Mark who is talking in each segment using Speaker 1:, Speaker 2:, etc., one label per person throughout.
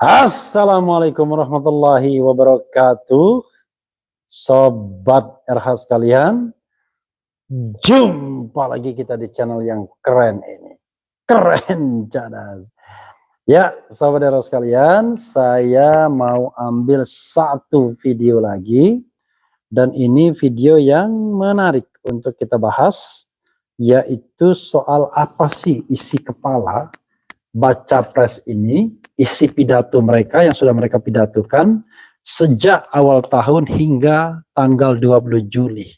Speaker 1: Assalamualaikum warahmatullahi wabarakatuh. Sobat RH sekalian, jumpa lagi kita di channel yang keren ini. Keren cadas. Ya, sobat RH sekalian, saya mau ambil satu video lagi. Dan ini video yang menarik untuk kita bahas, yaitu soal apa sih isi kepala baca pres ini, isi pidato mereka yang sudah mereka pidatokan sejak awal tahun hingga tanggal 20 Juli.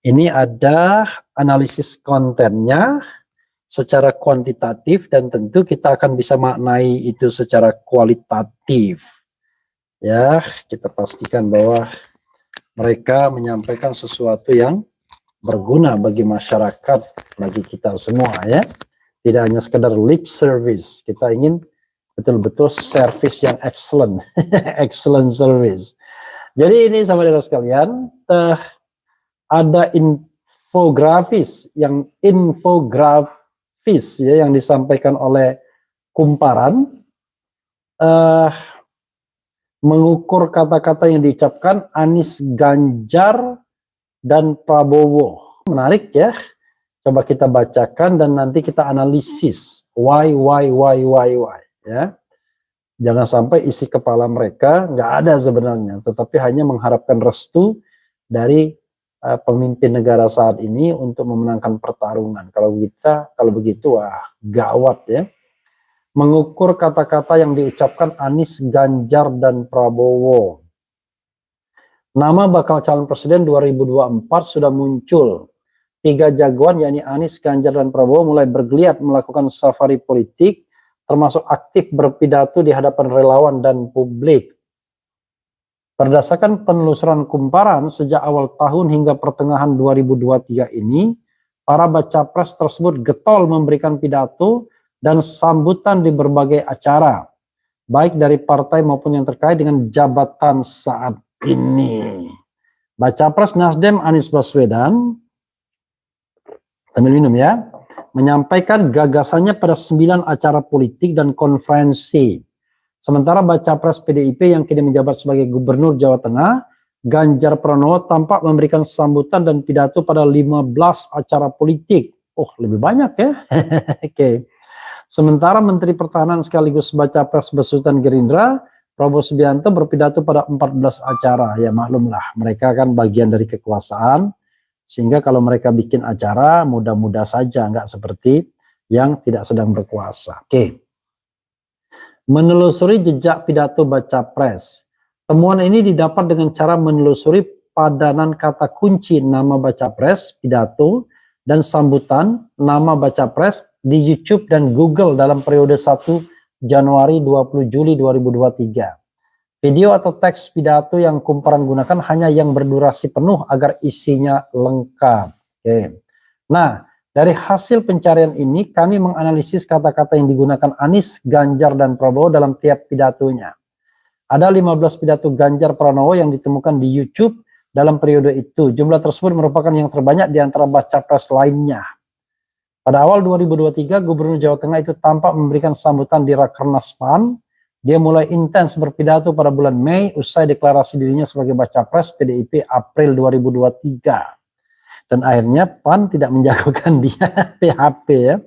Speaker 1: Ini ada analisis kontennya secara kuantitatif dan tentu kita akan bisa maknai itu secara kualitatif. Ya, kita pastikan bahwa mereka menyampaikan sesuatu yang berguna bagi masyarakat, bagi kita semua ya. Tidak hanya sekedar lip service, kita ingin betul-betul service yang excellent, excellent service. Jadi ini sahabat sekalian, ada infografis ya, yang disampaikan oleh Kumparan, mengukur kata-kata yang diucapkan Anies, Ganjar, dan Prabowo. Menarik ya. Coba kita bacakan dan nanti kita analisis why ya. Jangan sampai isi kepala mereka nggak ada sebenarnya, tetapi hanya mengharapkan restu dari pemimpin negara saat ini untuk memenangkan pertarungan. Kalau begitu wah gawat ya. Mengukur kata-kata yang diucapkan Anies, Ganjar, dan Prabowo. Nama bakal calon presiden 2024 sudah muncul. 3 jagoan yakni Anies, Ganjar, dan Prabowo mulai bergeliat melakukan safari politik, termasuk aktif berpidato di hadapan relawan dan publik. Berdasarkan penelusuran Kumparan, sejak awal tahun hingga pertengahan 2023 ini, para baca pres tersebut getol memberikan pidato dan sambutan di berbagai acara, baik dari partai maupun yang terkait dengan jabatan saat ini. Baca pres Nasdem Anies Baswedan, sambil minum ya, menyampaikan gagasannya pada 9 acara politik dan konferensi. Sementara baca pres PDIP yang kini menjabat sebagai Gubernur Jawa Tengah, Ganjar Pranowo, tampak memberikan sambutan dan pidato pada 15 acara politik. Oh, lebih banyak ya. Oke. Sementara Menteri Pertahanan sekaligus baca pres besutan Gerindra, Prabowo Subianto, berpidato pada 14 acara. Ya maklumlah, mereka kan bagian dari kekuasaan, sehingga kalau mereka bikin acara mudah-mudah saja, nggak seperti yang tidak sedang berkuasa. Oke. Menelusuri jejak pidato baca pres. Temuan ini didapat dengan cara menelusuri padanan kata kunci nama baca pres, pidato, dan sambutan nama baca pres di YouTube dan Google dalam periode 1 Januari 20 Juli 2023. Video atau teks pidato yang Kumparan gunakan hanya yang berdurasi penuh agar isinya lengkap. Oke. Nah, dari hasil pencarian ini kami menganalisis kata-kata yang digunakan Anies, Ganjar, dan Prabowo dalam tiap pidatonya. Ada 15 pidato Ganjar Pranowo yang ditemukan di YouTube dalam periode itu. Jumlah tersebut merupakan yang terbanyak di antara baca pres lainnya. Pada awal 2023, Gubernur Jawa Tengah itu tampak memberikan sambutan di Rakernas PAN. Dia mulai intens berpidato pada bulan Mei usai deklarasi dirinya sebagai baca pres PDIP April 2023. Dan akhirnya PAN tidak menjagokan dia PHP ya.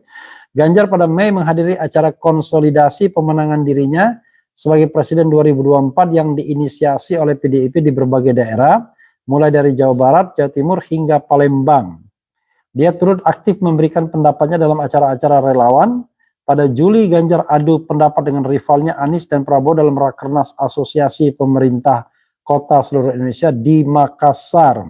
Speaker 1: Ganjar pada Mei menghadiri acara konsolidasi pemenangan dirinya sebagai Presiden 2024 yang diinisiasi oleh PDIP di berbagai daerah, mulai dari Jawa Barat, Jawa Timur, hingga Palembang. Dia turut aktif memberikan pendapatnya dalam acara-acara relawan. Pada Juli, Ganjar adu pendapat dengan rivalnya Anies dan Prabowo dalam Rakernas Asosiasi Pemerintah Kota seluruh Indonesia di Makassar.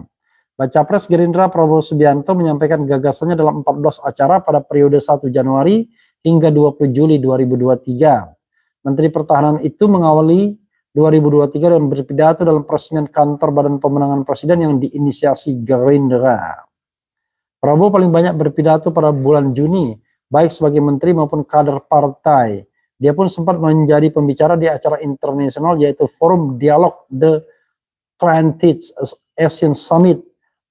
Speaker 1: Baca pres Gerindra Prabowo Subianto menyampaikan gagasannya dalam 14 acara pada periode 1 Januari hingga 20 Juli 2023. Menteri Pertahanan itu mengawali 2023 dengan berpidato dalam peresmian kantor Badan Pemenangan Presiden yang diinisiasi Gerindra. Prabowo paling banyak berpidato pada bulan Juni, baik sebagai menteri maupun kader partai. Dia pun sempat menjadi pembicara di acara internasional yaitu Forum Dialog The 20th Asian Summit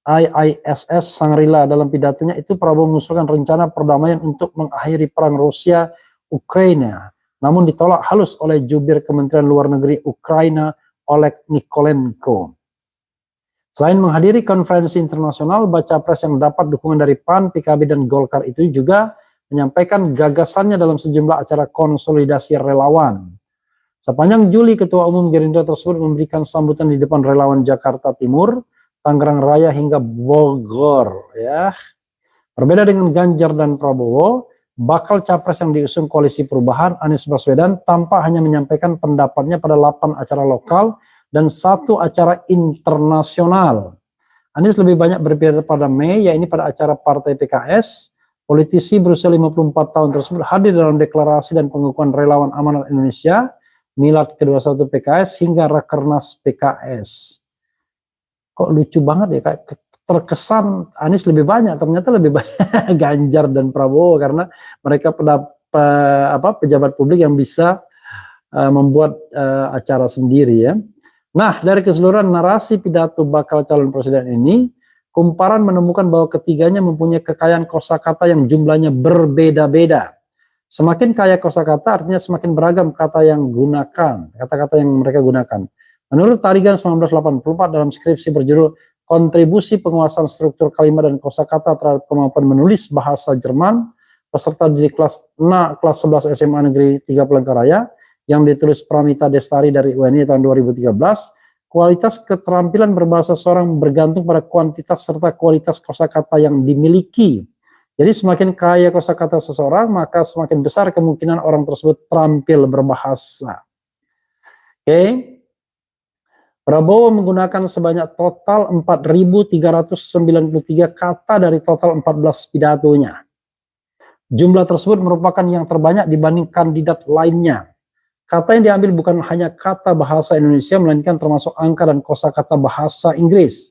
Speaker 1: IISS Shangri-La. Dalam pidatonya itu Prabowo mengusulkan rencana perdamaian untuk mengakhiri perang Rusia Ukraina namun ditolak halus oleh jubir Kementerian Luar Negeri Ukraina Oleg Nikolenko. Selain menghadiri konferensi internasional, baca pres yang dapat dukungan dari PAN, PKB, dan Golkar itu juga menyampaikan gagasannya dalam sejumlah acara konsolidasi relawan. Sepanjang Juli, Ketua Umum Gerindra tersebut memberikan sambutan di depan relawan Jakarta Timur, Tangerang Raya, hingga Bogor. Ya, berbeda dengan Ganjar dan Prabowo, bakal capres yang diusung Koalisi Perubahan, Anies Baswedan, tampak hanya menyampaikan pendapatnya pada 8 acara lokal dan 1 acara internasional. Anies lebih banyak berpidato pada Mei, yaitu pada acara Partai PKS. Politisi berusia 54 tahun tersebut hadir dalam deklarasi dan pengukuhan relawan Amanat Indonesia, Milad ke-21 PKS, hingga Rakernas PKS. Kok lucu banget ya, kayak terkesan Anies lebih banyak, ternyata lebih banyak Ganjar dan Prabowo, karena mereka pejabat publik yang bisa membuat acara sendiri ya. Nah, dari keseluruhan narasi pidato bakal calon presiden ini, kumparan menemukan bahwa ketiganya mempunyai kekayaan kosakata yang jumlahnya berbeda-beda. Semakin kaya kosakata artinya semakin beragam kata yang gunakan, kata-kata yang mereka gunakan. Menurut Tarigan 1984 dalam skripsi berjudul Kontribusi Penguasaan Struktur Kalimat dan Kosakata terhadap Kemampuan Menulis Bahasa Jerman, peserta di kelas 11 SMA Negeri 3 Palangkaraya yang ditulis Pramita Destari dari UNI tahun 2013, kualitas keterampilan berbahasa seorang bergantung pada kuantitas serta kualitas kosakata yang dimiliki. Jadi semakin kaya kosakata seseorang, maka semakin besar kemungkinan orang tersebut terampil berbahasa. Oke. Prabowo menggunakan sebanyak total 4.393 kata dari total 14 pidatonya. Jumlah tersebut merupakan yang terbanyak dibanding kandidat lainnya. Kata yang diambil bukan hanya kata bahasa Indonesia, melainkan termasuk angka dan kosakata bahasa Inggris.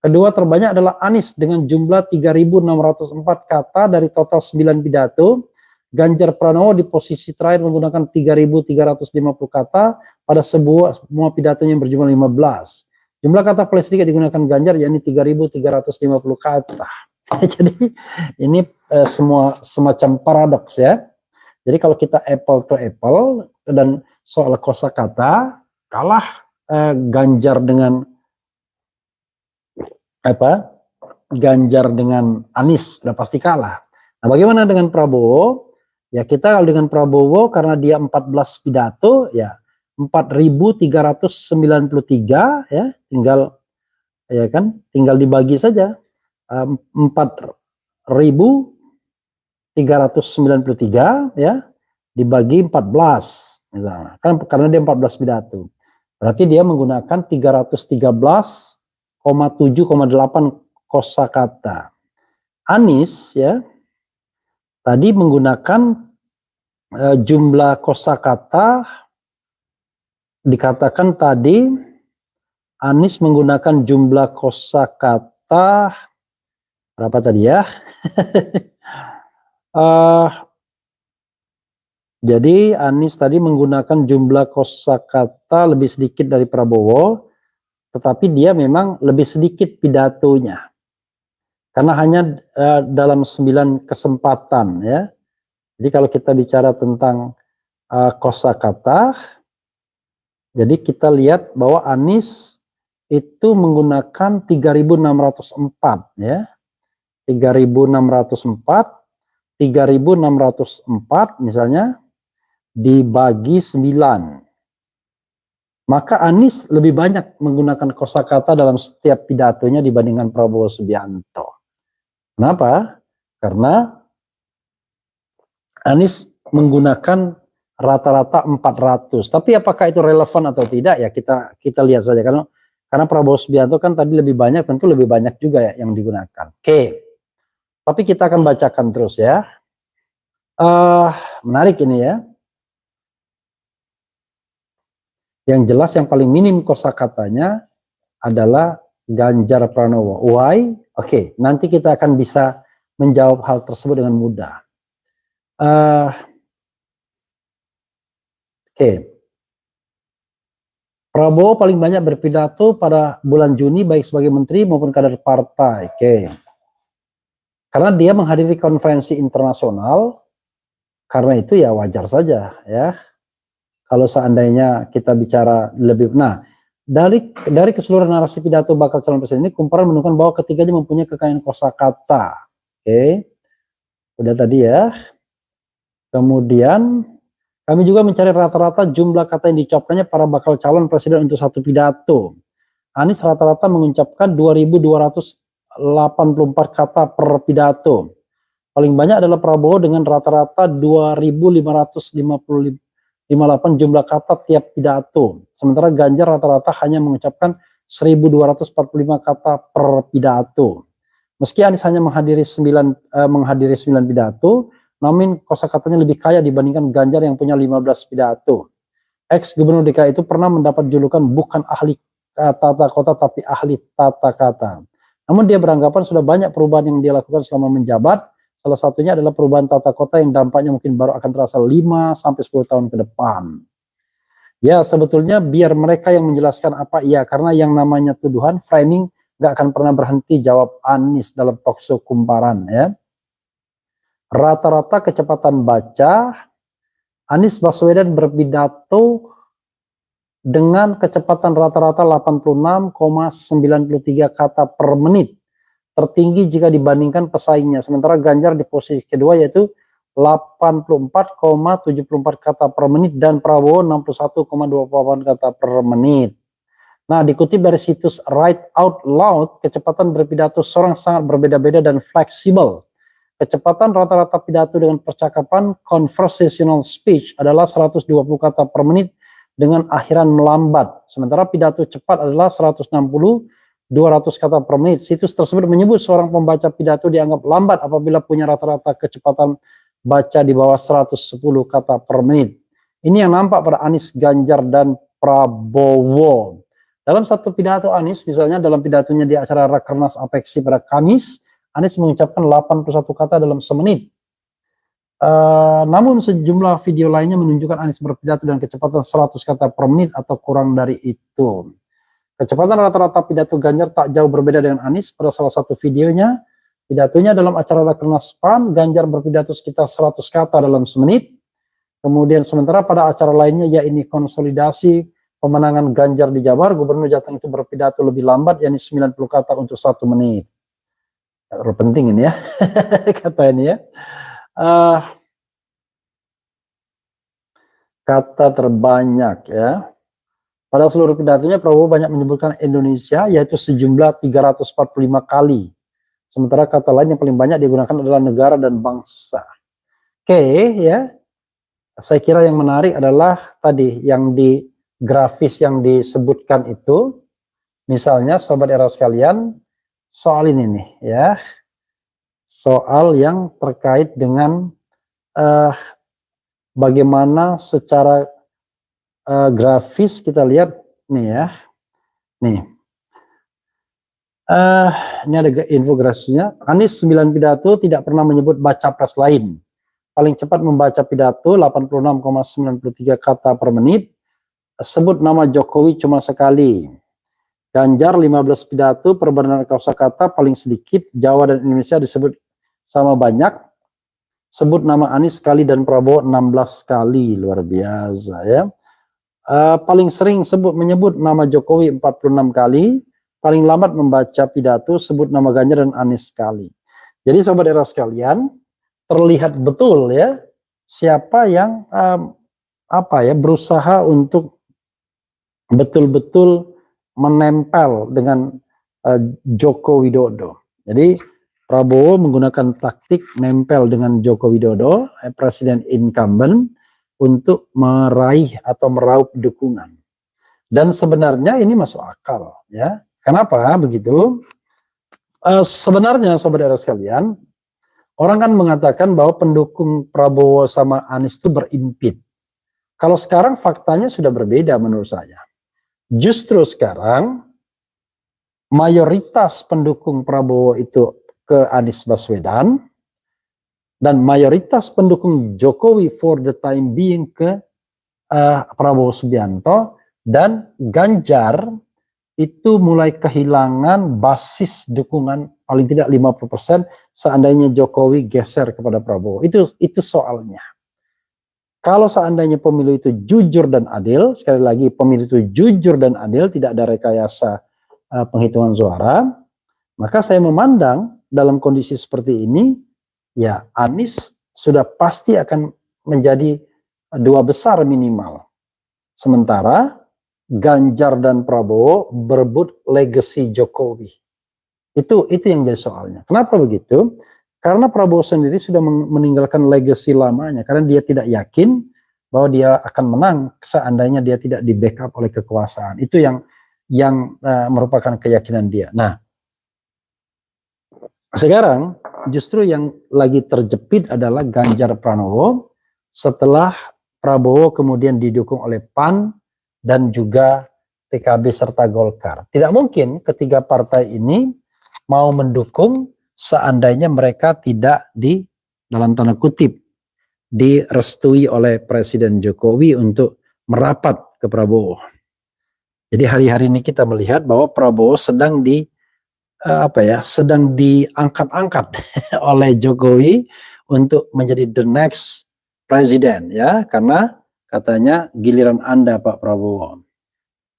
Speaker 1: Kedua terbanyak adalah Anies dengan jumlah 3.604 kata dari total 9 pidato. Ganjar Pranowo di posisi terakhir menggunakan 3.350 kata pada semua pidatonya yang berjumlah 15. Jumlah kata paling sedikit digunakan Ganjar yakni 3.350 kata. Jadi ini semacam paradoks ya. Jadi kalau kita apple to apple dan soal kosakata, kalah Ganjar dengan Ganjar dengan Anies, udah pasti kalah. Nah, bagaimana dengan Prabowo? Ya, kita kalau dengan Prabowo karena dia 14 pidato ya 4.393 ya, tinggal dibagi saja 4.393 ya dibagi 14 misalnya. Kan karena dia 14 pidato. Berarti dia menggunakan 313,7,8 kosakata. Anies ya tadi menggunakan jumlah kosakata, dikatakan tadi Anies menggunakan jumlah kosakata berapa tadi ya? Jadi Anies tadi menggunakan jumlah kosakata lebih sedikit dari Prabowo, tetapi dia memang lebih sedikit pidatonya. Karena hanya dalam 9 kesempatan ya. Jadi kalau kita bicara tentang kosakata, jadi kita lihat bahwa Anies itu menggunakan 3.604 ya. 3.604 misalnya dibagi 9. Maka Anies lebih banyak menggunakan kosakata dalam setiap pidatonya dibandingkan Prabowo Subianto. Kenapa? Karena Anies menggunakan rata-rata 400. Tapi apakah itu relevan atau tidak ya kita lihat saja. Karena Prabowo Subianto kan tadi lebih banyak, tentu lebih banyak juga ya yang digunakan. Oke. Tapi kita akan bacakan terus ya. Menarik ini ya. Yang jelas yang paling minim kosakatanya adalah Ganjar Pranowo. Why? Oke, nanti kita akan bisa menjawab hal tersebut dengan mudah. Oke. Prabowo paling banyak berpidato pada bulan Juni baik sebagai menteri maupun kader partai. Oke. Karena dia menghadiri konferensi internasional, Karena itu ya wajar saja ya. Kalau seandainya kita bicara lebih, nah dari keseluruhan narasi pidato bakal calon presiden ini, Kumparan menunjukkan bahwa ketiganya mempunyai kekayaan kosakata. Oke, udah tadi ya. Kemudian kami juga mencari rata-rata jumlah kata yang diucapkannya para bakal calon presiden untuk satu pidato. Anies rata-rata mengucapkan 2.284 kata per pidato. Paling banyak adalah Prabowo dengan rata-rata 2.558 jumlah kata tiap pidato. Sementara Ganjar rata-rata hanya mengucapkan 1.245 kata per pidato. Meski Anies hanya menghadiri 9 pidato, namun kosakatanya lebih kaya dibandingkan Ganjar yang punya 15 pidato. Ex-gubernur DKI itu pernah mendapat julukan bukan ahli tata kota tapi ahli tata kata. Namun dia beranggapan sudah banyak perubahan yang dia lakukan selama menjabat. Salah satunya adalah perubahan tata kota yang dampaknya mungkin baru akan terasa 5-10 tahun ke depan. Ya sebetulnya biar mereka yang menjelaskan apa iya, karena yang namanya tuduhan framing gak akan pernah berhenti, jawab Anies dalam talkshow Kumparan ya. Rata-rata kecepatan baca, Anies Baswedan berpidato dengan kecepatan rata-rata 86,93 kata per menit, tertinggi jika dibandingkan pesaingnya. Sementara Ganjar di posisi kedua yaitu 84,74 kata per menit dan Prabowo 61,28 kata per menit. Nah, dikutip dari situs Write Out Loud, kecepatan berpidato seorang sangat berbeda-beda dan fleksibel. Kecepatan rata-rata pidato dengan percakapan conversational speech adalah 120 kata per menit dengan akhiran melambat. Sementara pidato cepat adalah 160-200 kata per menit. Situs tersebut menyebut seorang pembaca pidato dianggap lambat apabila punya rata-rata kecepatan baca di bawah 110 kata per menit. Ini yang nampak pada Anies, Ganjar, dan Prabowo. Dalam satu pidato Anies, misalnya dalam pidatonya di acara Rakernas Apeksi pada Kamis, Anies mengucapkan 81 kata dalam semenit. Namun sejumlah video lainnya menunjukkan Anies berpidato dengan kecepatan 100 kata per menit atau kurang dari itu. Kecepatan rata-rata pidato Ganjar tak jauh berbeda dengan Anies. Pada salah satu videonya, pidatonya dalam acara Rakernas PAN, Ganjar berpidato sekitar 100 kata dalam semenit. Kemudian sementara pada acara lainnya, yaitu konsolidasi pemenangan Ganjar di Jabar, Gubernur Jateng itu berpidato lebih lambat, yakni 90 kata untuk 1 menit. Penting ini ya, kata ini ya. Kata terbanyak ya. Pada seluruh pidatonya Prabowo banyak menyebutkan Indonesia, yaitu sejumlah 345 kali. Sementara kata lain yang paling banyak digunakan adalah negara dan bangsa. Oke ya. Saya kira yang menarik adalah tadi yang di grafis yang disebutkan itu. Misalnya sobat era sekalian, soal ini nih ya. Soal yang terkait dengan bagaimana secara grafis kita lihat nih ya. Nih. Ini ada infografisnya. Anies 9 pidato tidak pernah menyebut baca pres lain. Paling cepat membaca pidato 86,93 kata per menit. Sebut nama Jokowi cuma sekali. Ganjar 15 pidato, perbandingan kosakata paling sedikit. Jawa dan Indonesia disebut sama banyak. Sebut nama Anies sekali dan Prabowo 16 kali. Luar biasa ya. Paling sering menyebut nama Jokowi 46 kali. Paling lambat membaca pidato sebut nama Ganjar dan Anies sekali. Jadi sobat era sekalian, terlihat betul ya siapa yang berusaha untuk betul-betul menempel dengan Joko Widodo. Jadi Prabowo menggunakan taktik nempel dengan Joko Widodo, presiden incumbent, untuk meraih atau meraup dukungan. Dan sebenarnya ini masuk akal ya. Kenapa begitu? Sebenarnya sobat era sekalian, orang kan mengatakan bahwa pendukung Prabowo sama Anies itu berimpit. Kalau sekarang faktanya sudah berbeda menurut saya. Justru sekarang mayoritas pendukung Prabowo itu ke Anies Baswedan dan mayoritas pendukung Jokowi for the time being ke Prabowo Subianto, dan Ganjar itu mulai kehilangan basis dukungan paling tidak 50% seandainya Jokowi geser kepada Prabowo. Itu soalnya. Kalau seandainya pemilu itu jujur dan adil, sekali lagi pemilu itu jujur dan adil, tidak ada rekayasa penghitungan suara, maka saya memandang dalam kondisi seperti ini, ya Anies sudah pasti akan menjadi 2 besar minimal. Sementara Ganjar dan Prabowo berebut legacy Jokowi. Itu yang jadi soalnya. Kenapa begitu? Karena Prabowo sendiri sudah meninggalkan legacy lamanya, karena dia tidak yakin bahwa dia akan menang seandainya dia tidak di backup oleh kekuasaan. Itu yang merupakan keyakinan dia. Nah, sekarang justru yang lagi terjepit adalah Ganjar Pranowo setelah Prabowo kemudian didukung oleh PAN dan juga PKB serta Golkar. Tidak mungkin ketiga partai ini mau mendukung seandainya mereka tidak dalam tanda kutip direstui oleh Presiden Jokowi untuk merapat ke Prabowo. Jadi hari-hari ini kita melihat bahwa Prabowo sedang sedang diangkat-angkat oleh Jokowi untuk menjadi the next presiden, ya, karena katanya giliran Anda Pak Prabowo.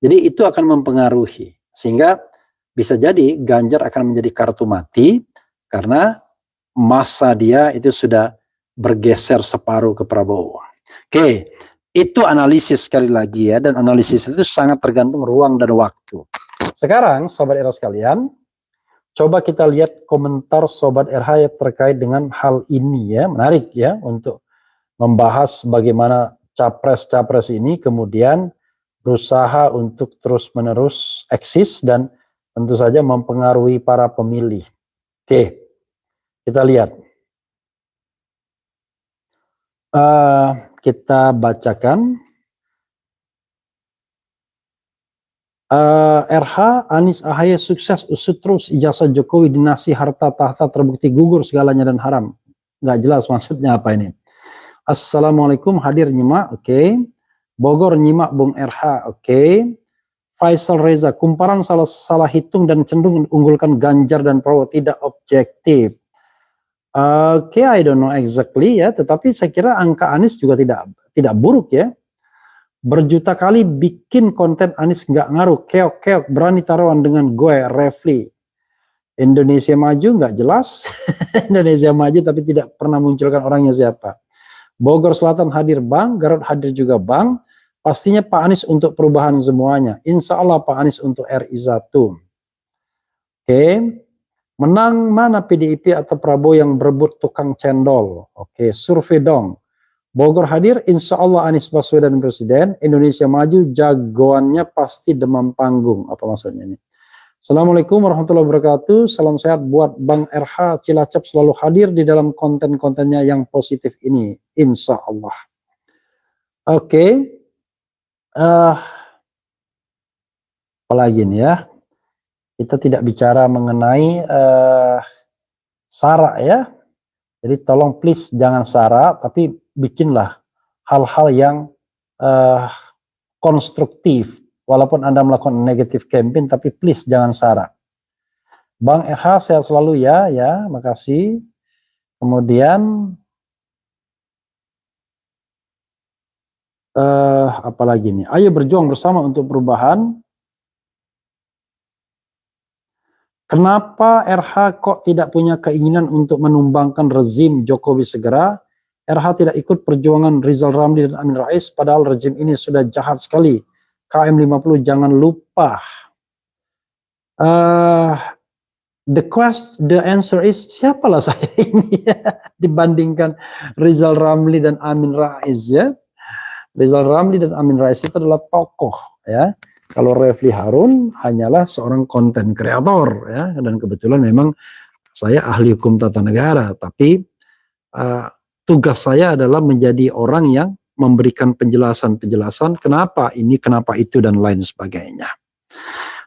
Speaker 1: Jadi itu akan mempengaruhi, sehingga bisa jadi Ganjar akan menjadi kartu mati karena masa dia itu sudah bergeser separuh ke Prabowo. Oke, itu analisis sekali lagi ya, dan analisis itu sangat tergantung ruang dan waktu. Sekarang Sobat Era sekalian, coba kita lihat komentar Sobat RH terkait dengan hal ini ya, menarik ya untuk membahas bagaimana capres-capres ini kemudian berusaha untuk terus-menerus eksis dan tentu saja mempengaruhi para pemilih. Oke, kita lihat. Kita bacakan. RH, Anies AHY sukses usut terus ijazah Jokowi dinasti harta tahta terbukti gugur segalanya dan haram. Nggak jelas maksudnya apa ini. Assalamualaikum, hadir nyimak, oke. Bogor nyimak Bung RH, oke. Faisal Reza, kumparan salah hitung dan cenderung unggulkan Ganjar dan Prabowo, tidak objektif. Oke, I don't know exactly ya, tetapi saya kira angka Anies juga tidak buruk ya. Berjuta kali bikin konten Anies nggak ngaruh, keok-keok, berani taruhan dengan gue, Refli. Indonesia Maju nggak jelas, Indonesia Maju tapi tidak pernah munculkan orangnya siapa. Bogor Selatan hadir Bang, Garut hadir juga Bang. Pastinya Pak Anies untuk perubahan semuanya. Insya Allah Pak Anies untuk RI 1. Oke. Menang mana PDIP atau Prabowo yang berebut tukang cendol? Oke, survei dong. Bogor hadir, insya Allah Anies Baswedan Presiden. Indonesia Maju jagoannya pasti demam panggung. Apa maksudnya ini? Assalamualaikum warahmatullahi wabarakatuh. Salam sehat buat Bang RH Cilacap selalu hadir di dalam konten-kontennya yang positif ini. Insya Allah. Oke. Apalagi nih ya. Kita tidak bicara mengenai sara ya. Jadi tolong please jangan sara, tapi bikinlah hal-hal yang konstruktif. Walaupun Anda melakukan negative campaign, tapi please jangan sara. Bang RH sehat selalu ya, makasih. Kemudian apalagi nih? Ayo berjuang bersama untuk perubahan. Kenapa RH kok tidak punya keinginan untuk menumbangkan rezim Jokowi segera? RH tidak ikut perjuangan Rizal Ramli dan Amin Rais, padahal rezim ini sudah jahat sekali. KM 50 jangan lupa. The answer is, siapalah saya ini ya, dibandingkan Rizal Ramli dan Amin Rais ya. Rizal Ramli dan Amin Rais itu adalah tokoh ya. Kalau Refli Harun hanyalah seorang konten kreator ya, dan kebetulan memang saya ahli hukum tata negara, tapi tugas saya adalah menjadi orang yang memberikan penjelasan-penjelasan kenapa ini, kenapa itu, dan lain sebagainya.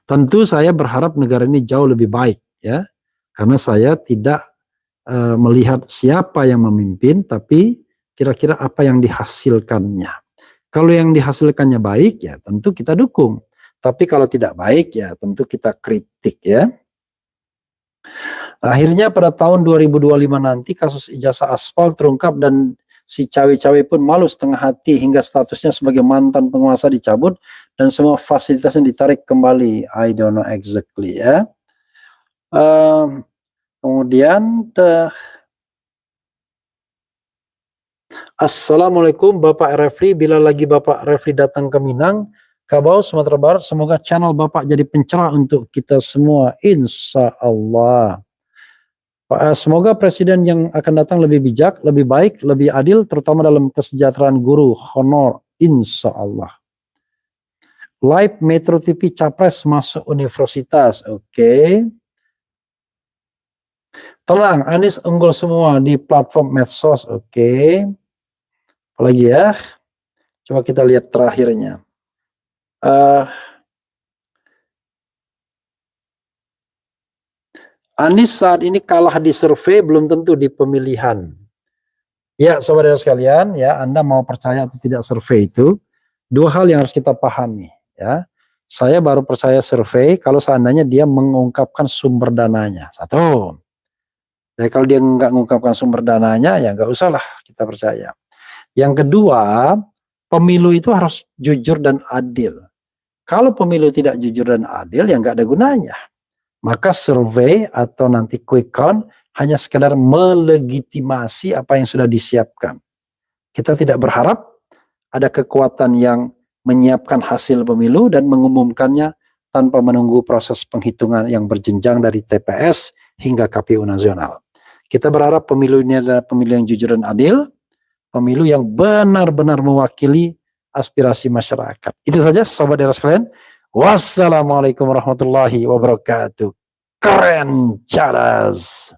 Speaker 1: Tentu saya berharap negara ini jauh lebih baik ya, karena saya tidak melihat siapa yang memimpin, tapi kira-kira apa yang dihasilkannya. Kalau yang dihasilkannya baik ya tentu kita dukung, tapi kalau tidak baik ya tentu kita kritik ya. Akhirnya pada tahun 2025 nanti kasus ijazah aspal terungkap dan Si cawe-cawe pun malu setengah hati hingga statusnya sebagai mantan penguasa dicabut dan semua fasilitasnya ditarik kembali. I don't know exactly ya. Kemudian Assalamualaikum Bapak Refli, bila lagi Bapak Refli datang ke Minang, Kabau, Sumatera Barat, semoga channel Bapak jadi pencerah untuk kita semua, insya Allah. Semoga presiden yang akan datang lebih bijak, lebih baik, lebih adil, terutama dalam kesejahteraan guru, honor, insya Allah. Live Metro TV Capres masuk universitas, oke. Tenang, Anies unggul semua di platform medsos, oke. Apalagi ya, coba kita lihat terakhirnya. Anies saat ini kalah di survei, belum tentu di pemilihan. Ya, saudara sekalian, ya, Anda mau percaya atau tidak survei itu, dua hal yang harus kita pahami. Ya, saya baru percaya survei kalau seandainya dia mengungkapkan sumber dananya. Satu. Jadi kalau dia nggak mengungkapkan sumber dananya, ya nggak usah lah kita percaya. Yang kedua, pemilu itu harus jujur dan adil. Kalau pemilu tidak jujur dan adil, ya nggak ada gunanya. Maka survei atau nanti quick count hanya sekedar melegitimasi apa yang sudah disiapkan. Kita tidak berharap ada kekuatan yang menyiapkan hasil pemilu dan mengumumkannya tanpa menunggu proses penghitungan yang berjenjang dari TPS hingga KPU nasional. Kita berharap pemilu ini adalah pemilu yang jujur dan adil, pemilu yang benar-benar mewakili aspirasi masyarakat. Itu saja sobat daerah sekalian. Wassalamualaikum warahmatullahi wabarakatuh. Keren cadas.